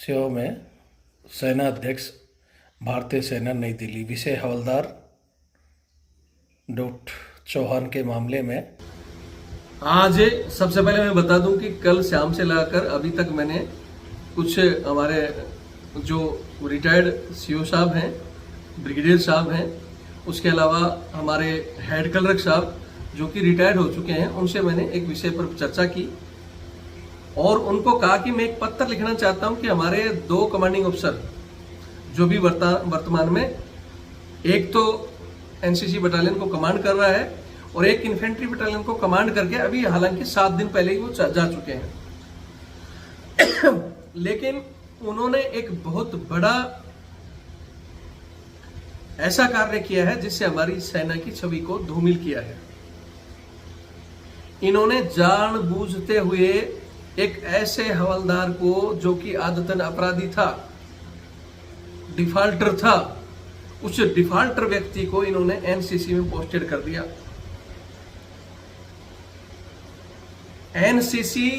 CO में सेना अध्यक्ष भारतीय सेना नई दिल्ली विषय हवलदार डॉक्टर चौहान के मामले में आज सबसे पहले मैं बता दूं कि कल शाम से लाकर अभी तक मैंने कुछ हमारे जो रिटायर्ड सीओ साहब हैं, ब्रिगेडियर साहब हैं, उसके अलावा हमारे हेड क्लर्क साहब जो कि रिटायर्ड हो चुके हैं, उनसे मैंने एक विषय पर चर्चा की और उनको कहा कि मैं एक पत्र लिखना चाहता हूं कि हमारे दो कमांडिंग अफसर जो भी वर्तमान में एक तो एनसीसी बटालियन को कमांड कर रहा है और एक इन्फेंट्री बटालियन को कमांड करके अभी हालांकि 7 दिन पहले ही वो जा चुके हैं लेकिन उन्होंने एक बहुत बड़ा ऐसा कार्य किया है जिससे हमारी सेना की छवि को धूमिल किया है। इन्होंने जानबूझते हुए एक ऐसे हवलदार को जो कि आदतन अपराधी था, डिफाल्टर था, उस डिफाल्टर व्यक्ति को इन्होंने एनसीसी में पोस्टेड कर दिया। एनसीसी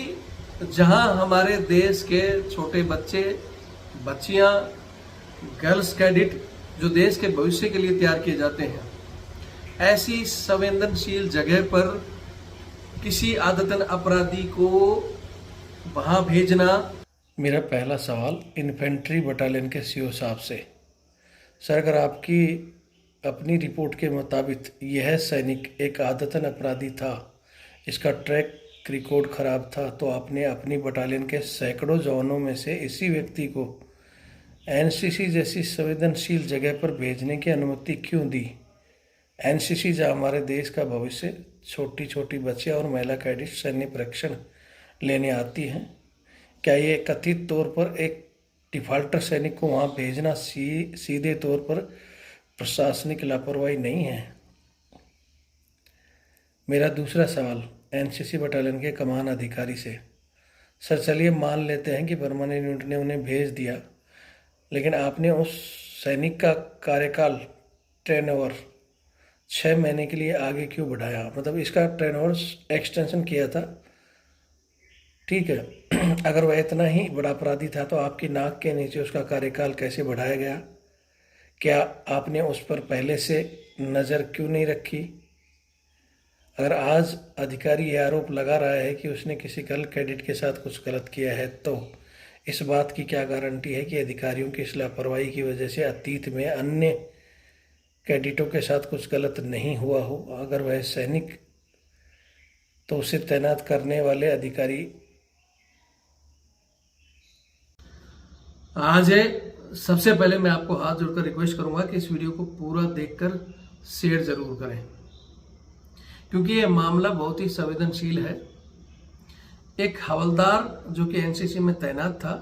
जहां हमारे देश के छोटे बच्चे, बच्चियां, गर्ल्स कैडेट जो देश के भविष्य के लिए तैयार किए जाते हैं, ऐसी संवेदनशील जगह पर किसी आदतन अपराधी को वहां भेजना। मेरा पहला सवाल इन्फेंट्री बटालियन के सीओ साहब से। सर, अगर आपकी अपनी रिपोर्ट के मुताबिक यह सैनिक एक आदतन अपराधी था, इसका ट्रैक रिकॉर्ड खराब था, तो आपने अपनी बटालियन के सैकड़ों जवानों में से इसी व्यक्ति को एनसीसी जैसी संवेदनशील जगह पर भेजने की अनुमति क्यों दी? एनसीसी जहाँ हमारे देश का भविष्य, छोटी छोटी बच्चियाँ और महिला कैडेट सैन्य प्रशिक्षण लेने आती हैं, क्या ये कथित तौर पर एक डिफाल्टर सैनिक को वहाँ भेजना सीधे तौर पर प्रशासनिक लापरवाही नहीं है? मेरा दूसरा सवाल एनसीसी बटालियन के कमान अधिकारी से। सर, चलिए मान लेते हैं कि परमानेंट यूनिट ने उन्हें भेज दिया, लेकिन आपने उस सैनिक का कार्यकाल टर्नओवर 6 महीने के लिए आगे क्यों बढ़ाया? मतलब इसका टर्नओवर एक्सटेंशन किया था, ठीक है। अगर वह इतना ही बड़ा अपराधी था तो आपकी नाक के नीचे उसका कार्यकाल कैसे बढ़ाया गया? क्या आपने उस पर पहले से नज़र क्यों नहीं रखी? अगर आज अधिकारी यह आरोप लगा रहा है कि उसने किसी गर्ल कैडेट के साथ कुछ गलत किया है, तो इस बात की क्या गारंटी है कि अधिकारियों की इस लापरवाही की वजह से अतीत में अन्य कैडेटों के साथ कुछ गलत नहीं हुआ हो? अगर वह सैनिक, तो उसे तैनात करने वाले अधिकारी। आज सबसे पहले मैं आपको हाथ जोड़कर रिक्वेस्ट करूंगा कि इस वीडियो को पूरा देखकर शेयर जरूर करें, क्योंकि यह मामला बहुत ही संवेदनशील है। एक हवलदार जो कि एनसीसी में तैनात था,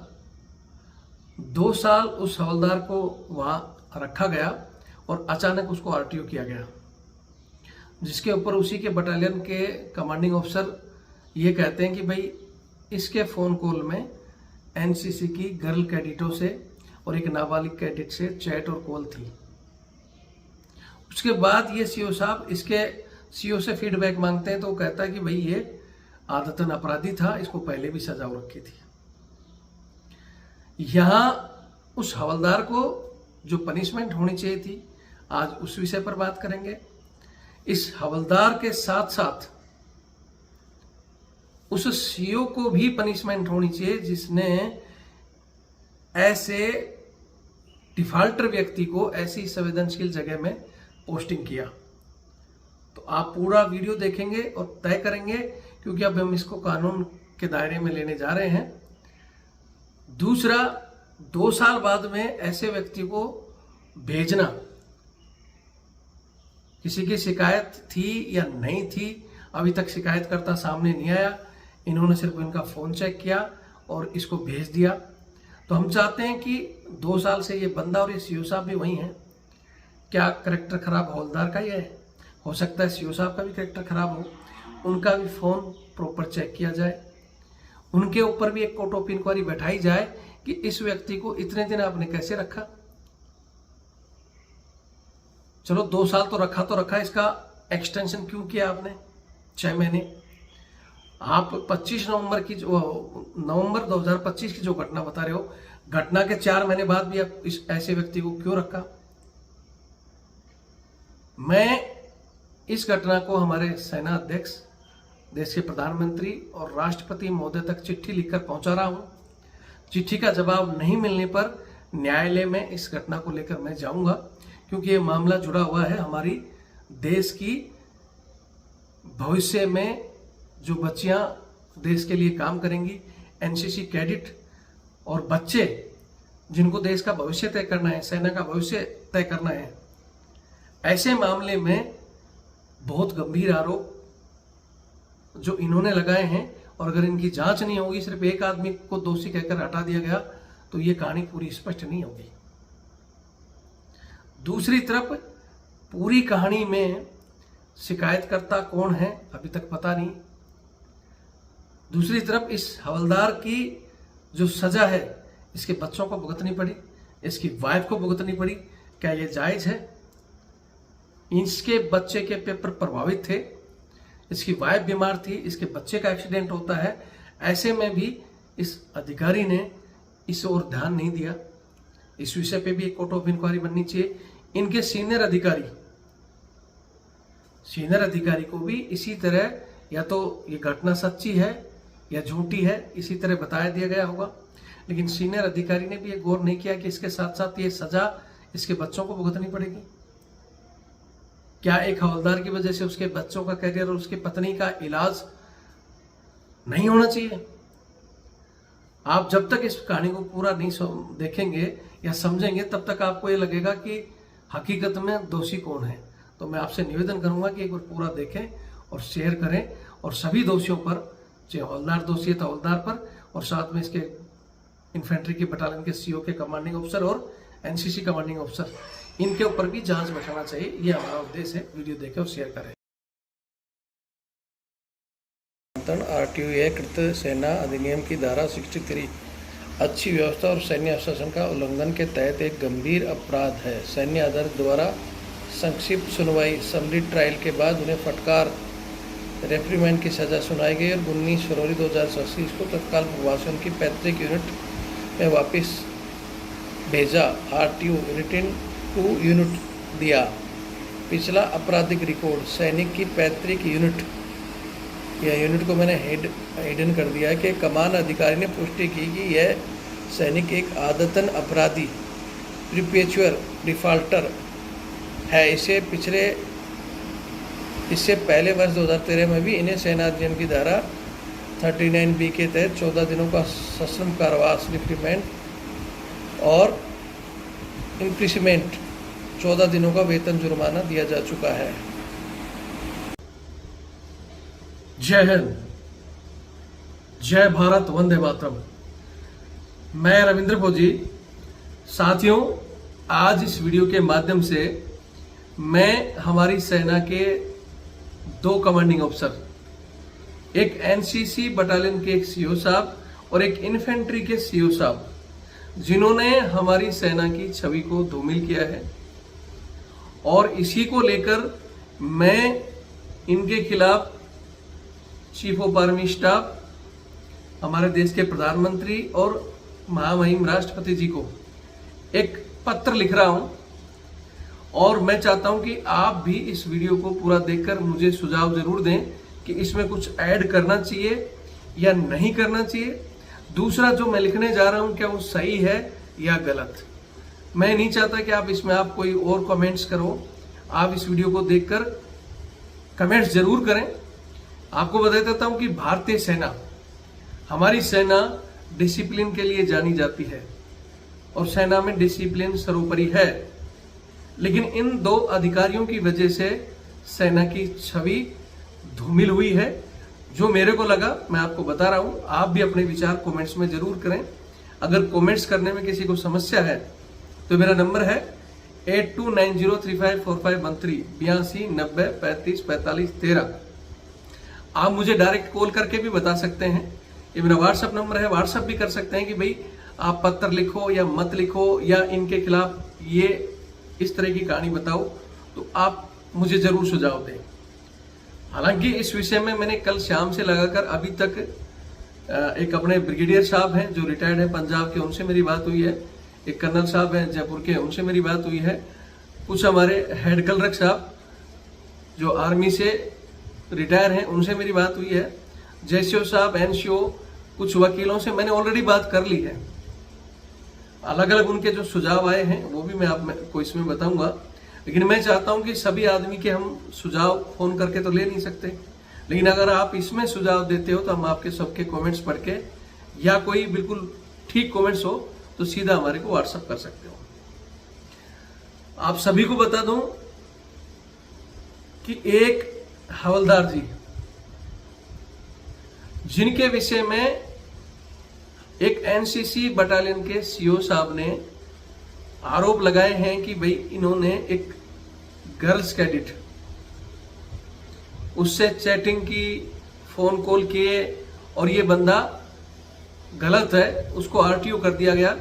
2 साल उस हवलदार को वहां रखा गया और अचानक उसको आरटीओ किया गया, जिसके ऊपर उसी के बटालियन के कमांडिंग अफसर ये कहते हैं कि भाई इसके फोन कॉल में एनसीसी की गर्ल कैडेटों से और एक नाबालिग कैडेट से चैट और कॉल थी। उसके बाद ये सीओ साहब इसके सीओ से फीडबैक मांगते हैं तो वो कहता है कि भाई ये आदतन अपराधी था, इसको पहले भी सजा हो रखी थी। यहां उस हवलदार को जो पनिशमेंट होनी चाहिए थी, आज उस विषय पर बात करेंगे। इस हवलदार के साथ साथ उस सीओ को भी पनिशमेंट होनी चाहिए जिसने ऐसे डिफाल्टर व्यक्ति को ऐसी संवेदनशील जगह में पोस्टिंग किया। तो आप पूरा वीडियो देखेंगे और तय करेंगे, क्योंकि अब हम इसको कानून के दायरे में लेने जा रहे हैं। दूसरा, 2 साल बाद में ऐसे व्यक्ति को भेजना, किसी की शिकायत थी या नहीं थी, अभी तक शिकायतकर्ता सामने नहीं आया। इन्होंने सिर्फ इनका फोन चेक किया और इसको भेज दिया। तो हम चाहते हैं कि 2 साल से ये बंदा और ये सीओ साहब भी वही हैं। क्या करेक्टर खराब हवलदार का ही है? हो सकता है सीओ साहब का भी करेक्टर खराब हो, उनका भी फोन प्रॉपर चेक किया जाए, उनके ऊपर भी एक कोर्ट ऑफ इंक्वायरी बैठाई जाए कि इस व्यक्ति को इतने दिन आपने कैसे रखा। चलो 2 साल तो रखा, इसका एक्सटेंशन क्यों किया आपने 6 महीने? आप 25 नवंबर की जो नवंबर 2025 की जो घटना बता रहे हो, घटना के 4 महीने बाद भी आप इस ऐसे व्यक्ति को क्यों रखा? मैं इस घटना को हमारे सेना अध्यक्ष, देश के प्रधानमंत्री और राष्ट्रपति महोदय तक चिट्ठी लिखकर पहुंचा रहा हूं। चिट्ठी का जवाब नहीं मिलने पर न्यायालय में इस घटना को लेकर मैं जाऊंगा, क्योंकि ये मामला जुड़ा हुआ है हमारी देश की भविष्य में जो बच्चियां देश के लिए काम करेंगी, एनसीसी कैडेट और बच्चे जिनको देश का भविष्य तय करना है, सेना का भविष्य तय करना है, ऐसे मामले में बहुत गंभीर आरोप जो इन्होंने लगाए हैं, और अगर इनकी जांच नहीं होगी, सिर्फ एक आदमी को दोषी कहकर हटा दिया गया, तो ये कहानी पूरी स्पष्ट नहीं होगी। दूसरी तरफ पूरी कहानी में शिकायतकर्ता कौन है अभी तक पता नहीं। दूसरी तरफ इस हवलदार की जो सजा है, इसके बच्चों को भुगतनी पड़ी, इसकी वाइफ को भुगतनी पड़ी, क्या ये जायज है? इसके बच्चे के पेपर प्रभावित थे, इसकी वाइफ बीमार थी, इसके बच्चे का एक्सीडेंट होता है, ऐसे में भी इस अधिकारी ने इस ओर ध्यान नहीं दिया। इस विषय पे भी एक कोर्ट ऑफ इंक्वायरी बननी चाहिए। इनके सीनियर अधिकारी को भी इसी तरह, या तो ये घटना सच्ची है या झूठी है, इसी तरह बताया दिया गया होगा, लेकिन सीनियर अधिकारी ने भी ये गौर नहीं किया कि इसके साथ साथ ये सजा इसके बच्चों को भुगतनी पड़ेगी। क्या एक हवलदार की वजह से उसके बच्चों का करियर और उसकी पत्नी का इलाज नहीं होना चाहिए? आप जब तक इस कहानी को पूरा नहीं देखेंगे या समझेंगे, तब तक आपको ये लगेगा कि हकीकत में दोषी कौन है। तो मैं आपसे निवेदन करूंगा कि एक बार पूरा देखें और शेयर करें, और सभी दोषियों पर, चाहे हवलदार दोषी है तो हवलदार पर, और साथ में इसके इन्फेंट्री की बटालियन के सीओ के कमांडिंग ऑफिसर और एनसीसी कमांडिंग ऑफिसर, इनके ऊपर भी जांच बैठाना चाहिए। ये हमारा उद्देश्य है। वीडियो देखें और शेयर करें। आरटीओ कृत सेना अधिनियम की धारा 63 अच्छी व्यवस्था और सैन्य अनुशासन का उल्लंघन के तहत एक गंभीर अपराध है। सैन्य अदालत द्वारा संक्षिप्त सुनवाई समरी ट्रायल के बाद उन्हें फटकार रेफ्रीमेंट की सज़ा सुनाई गई और 19 फरवरी 2025 को तत्काल प्रभाव से उनकी पैतृक यूनिट में वापस भेजा। आरटीओ रिटर्न टू यूनिट दिया। पिछला आपराधिक रिकॉर्ड सैनिक की पैतृक यूनिट, यह यूनिट को मैंने हिडन कर दिया है कि कमान अधिकारी ने पुष्टि की कि यह सैनिक एक आदतन अपराधी प्रीपेचुअर डिफाल्टर है। इससे पहले वर्ष 2013 में भी इन्हें सेना अधिनियम की धारा 39B के तहत 14 दिनों का सश्रम कारावास, रिफ्रीमेंट और इम्प्रिजमेंट, 14 दिनों का वेतन जुर्माना दिया जा चुका है। जय हिंद, जय भारत, वंदे मातरम। मैं रविंद्र फौजी। साथियों, आज इस वीडियो के माध्यम से मैं हमारी सेना के 2 कमांडिंग ऑफिसर, एक एनसीसी बटालियन के एक सीओ साहब और एक इन्फेंट्री के सीओ साहब, जिन्होंने हमारी सेना की छवि को धूमिल किया है, और इसी को लेकर मैं इनके खिलाफ चीफ ऑफ आर्मी स्टाफ, हमारे देश के प्रधानमंत्री और महामहिम राष्ट्रपति जी को एक पत्र लिख रहा हूं, और मैं चाहता हूं कि आप भी इस वीडियो को पूरा देखकर मुझे सुझाव जरूर दें कि इसमें कुछ ऐड करना चाहिए या नहीं करना चाहिए। दूसरा, जो मैं लिखने जा रहा हूं, क्या वो सही है या गलत। मैं नहीं चाहता कि आप इसमें आप कोई और कमेंट्स करो। आप इस वीडियो को देखकर कमेंट्स जरूर करें। आपको बता देता हूं कि भारतीय सेना, हमारी सेना डिसिप्लिन के लिए जानी जाती है, और सेना में डिसिप्लिन सर्वोपरि है, लेकिन इन 2 अधिकारियों की वजह से सेना की छवि धूमिल हुई है। जो मेरे को लगा, मैं आपको बता रहा हूं। आप भी अपने विचार कमेंट्स में जरूर करें। अगर कमेंट्स करने में किसी को समस्या है तो मेरा नंबर है 8290354513 82 90 35 45 13। आप मुझे डायरेक्ट कॉल करके भी बता सकते हैं। ये मेरा व्हाट्सएप नंबर है। व्हाट्सएप भी कर सकते हैं कि भाई आप पत्र लिखो या मत लिखो, या इनके खिलाफ ये इस तरह की कहानी बताओ, तो आप मुझे जरूर सुझाव दें। हालांकि इस विषय में मैंने कल शाम से लगाकर अभी तक एक अपने ब्रिगेडियर साहब हैं जो रिटायर्ड हैं पंजाब के, उनसे मेरी बात हुई है। एक कर्नल साहब हैं जयपुर के, उनसे मेरी बात हुई है। कुछ हमारे हेड कलरक साहब जो आर्मी से रिटायर हैं, उनसे मेरी बात हुई है। जेसीओ साहब, एनसीओ, कुछ वकीलों से मैंने ऑलरेडी बात कर ली है। अलग अलग उनके जो सुझाव आए हैं वो भी मैं आपको इसमें बताऊंगा, लेकिन मैं चाहता हूं कि सभी आदमी के हम सुझाव फोन करके तो ले नहीं सकते, लेकिन अगर आप इसमें सुझाव देते हो तो हम आपके सबके कमेंट्स पढ़ के, या कोई बिल्कुल ठीक कमेंट्स हो तो सीधा हमारे को व्हाट्सएप कर सकते हो। आप सभी को बता दूं कि एक हवलदार जी जिनके विषय में एक एनसीसी बटालियन के सीओ साहब ने आरोप लगाए हैं कि भाई इन्होंने एक गर्ल्स कैडेट उससे चैटिंग की, फोन कॉल किए और ये बंदा गलत है, उसको आरटीओ कर दिया गया।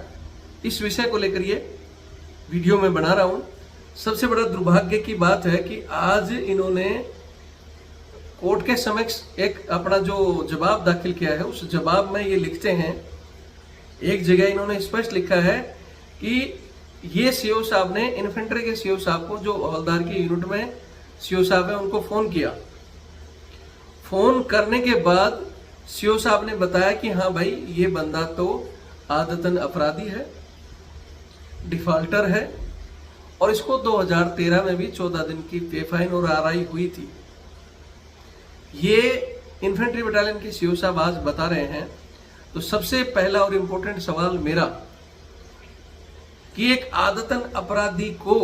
इस विषय को लेकर ये वीडियो में बना रहा हूं। सबसे बड़ा दुर्भाग्य की बात है कि आज इन्होंने कोर्ट के समक्ष एक अपना जो जवाब दाखिल किया है, उस जवाब में ये लिखते हैं, एक जगह इन्होंने स्पष्ट लिखा है कि ये सीओ साहब ने इन्फेंट्री के सीओ साहब को, जो हवलदार की यूनिट में सीओ साहब है, उनको फोन किया। फोन करने के बाद सीओ साहब ने बताया कि हाँ भाई ये बंदा तो आदतन अपराधी है, डिफॉल्टर है, और इसको 2013 में भी 14 दिन की पे फाइन और आरआई हुई थी। ये इन्फेंट्री बटालियन के सीओ साहब आज बता रहे हैं। तो सबसे पहला और इम्पोर्टेंट सवाल मेरा कि एक आदतन अपराधी को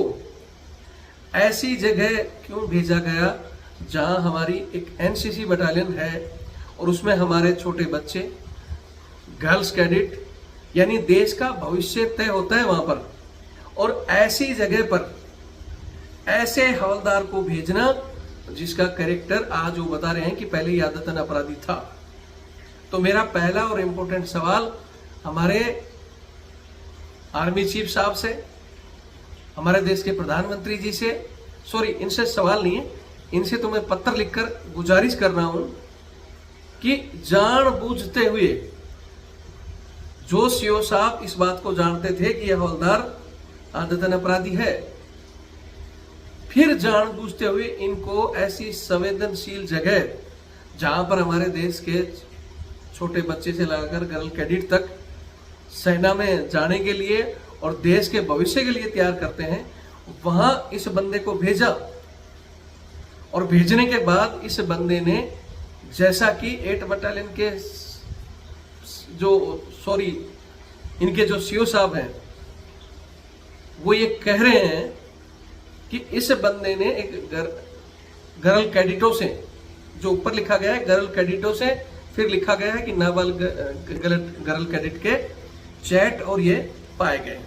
ऐसी जगह क्यों भेजा गया जहां हमारी एक एनसीसी बटालियन है और उसमें हमारे छोटे बच्चे, गर्ल्स कैडेट, यानी देश का भविष्य तय होता है वहां पर, और ऐसी जगह पर ऐसे हवलदार को भेजना जिसका कैरेक्टर आज वो बता रहे हैं कि पहले ही आदतन अपराधी था। तो मेरा पहला और इम्पोर्टेंट सवाल हमारे आर्मी चीफ साहब से, हमारे देश के प्रधानमंत्री जी से, सॉरी इनसे सवाल नहीं है, इनसे तो मैं पत्र लिखकर गुजारिश कर रहा हूं कि जानबूझते हुए, जो सीओ साहब इस बात को जानते थे कि यह हवलदार आदतन अपराधी है, फिर जानबूझते हुए इनको ऐसी संवेदनशील जगह जहां पर हमारे देश के छोटे बच्चे से लगाकर गर्ल कैडेट तक सेना में जाने के लिए और देश के भविष्य के लिए तैयार करते हैं, वहां इस बंदे को भेजा। और भेजने के बाद इस बंदे ने, जैसा कि 8 बटालियन के इनके जो सीओ साहब हैं वो ये कह रहे हैं कि इस बंदे ने एक गर्ल कैडेटों से, जो ऊपर लिखा गया है गर्ल कैडेटों से, फिर लिखा गया है कि नाबालिग गर्ल कैडेट के चैट और ये पाए गए।